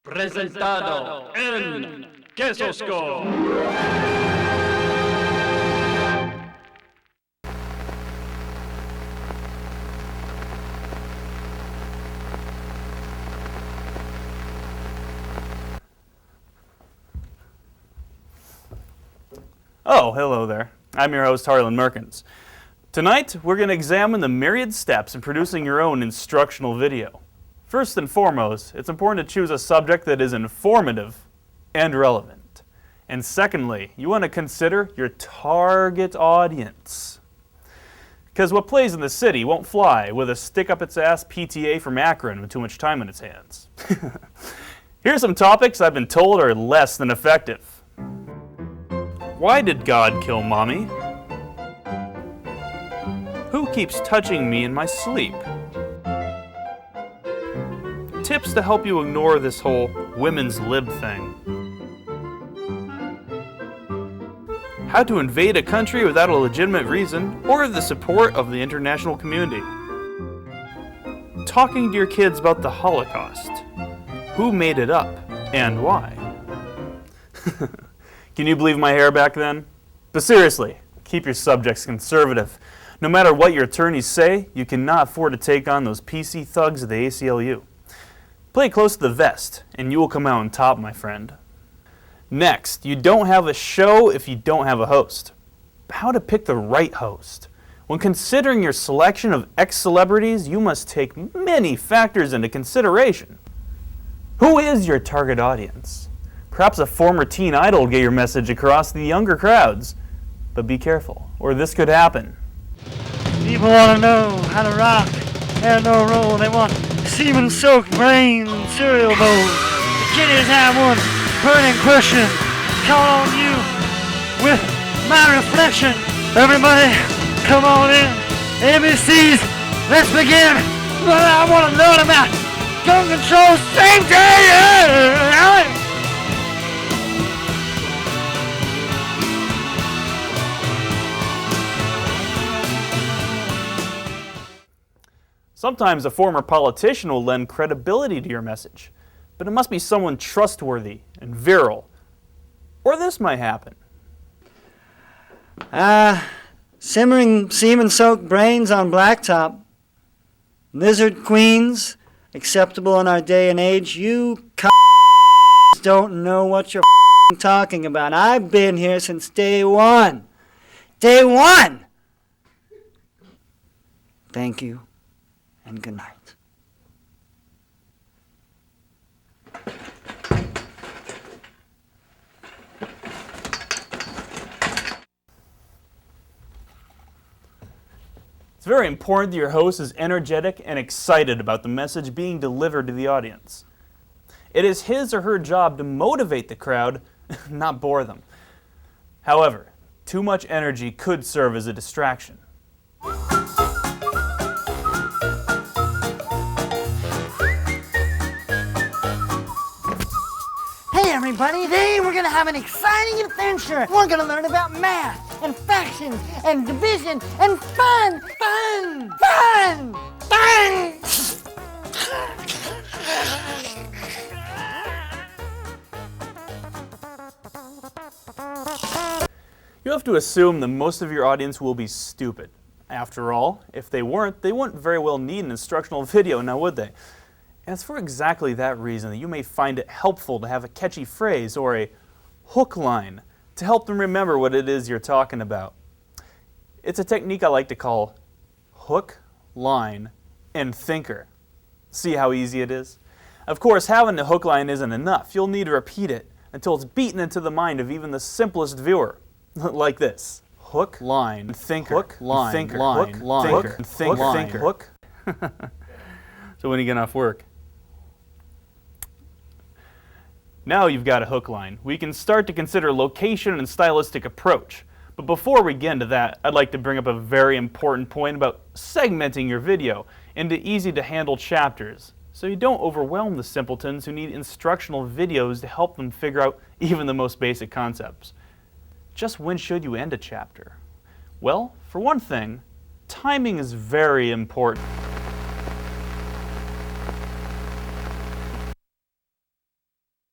Presentado en Queso Score. Oh, hello there. I'm your host, Harlan Merkins. Tonight, we're going to examine the myriad steps in producing your own instructional video. First and foremost, it's important to choose a subject that is informative and relevant. And secondly, you want to consider your target audience. Because what plays in the city won't fly with a stick-up-its-ass PTA from Akron with too much time on its hands. Here's some topics I've been told are less than effective. Why did God kill Mommy? Who keeps touching me in my sleep? Tips to help you ignore this whole women's lib thing. How to invade a country without a legitimate reason or the support of the international community. Talking to your kids about the Holocaust. Who made it up and why? Can you believe my hair back then? But seriously, keep your subjects conservative. No matter what your attorneys say, you cannot afford to take on those PC thugs of the ACLU. Play close to the vest, and you will come out on top, my friend. Next, you don't have a show if you don't have a host. How to pick the right host? When considering your selection of ex-celebrities, you must take many factors into consideration. Who is your target audience? Perhaps a former teen idol will get your message across to the younger crowds. But be careful, or this could happen. People want to know how to rock and no roll. They want semen-soaked brains and cereal bowls. The kiddies have one burning question. Call on you with my reflection. Everybody, come on in. ABCs, let's begin. I want to learn about gun control safety. Sometimes a former politician will lend credibility to your message, but it must be someone trustworthy and virile, or this might happen. Simmering semen-soaked brains on blacktop. Lizard queens, acceptable in our day and age. You don't know what you're talking about. I've been here since day one. Day one! Thank you. And good night. It's very important that your host is energetic and excited about the message being delivered to the audience. It is his or her job to motivate the crowd, not bore them. However, too much energy could serve as a distraction. Hey everybody, today we're going to have an exciting adventure. We're going to learn about math and factions and division and fun. You have to assume that most of your audience will be stupid. After all, if they weren't, they wouldn't very well need an instructional video, now would they? And it's for exactly that reason that you may find it helpful to have a catchy phrase or a hook line to help them remember what it is you're talking about. It's a technique I like to call hook, line, and thinker. See how easy it is? Of course, having the hook line isn't enough. You'll need to repeat it until it's beaten into the mind of even the simplest viewer. Like this. Hook, line, thinker. Hook, line, thinker. Hook, line, thinker. Hook, thinker. Hook. So when are you getting off work? Now you've got a hook line. We can start to consider location and stylistic approach. But before we get into that, I'd like to bring up a very important point about segmenting your video into easy-to-handle chapters, so you don't overwhelm the simpletons who need instructional videos to help them figure out even the most basic concepts. Just when should you end a chapter? Well, for one thing, timing is very important.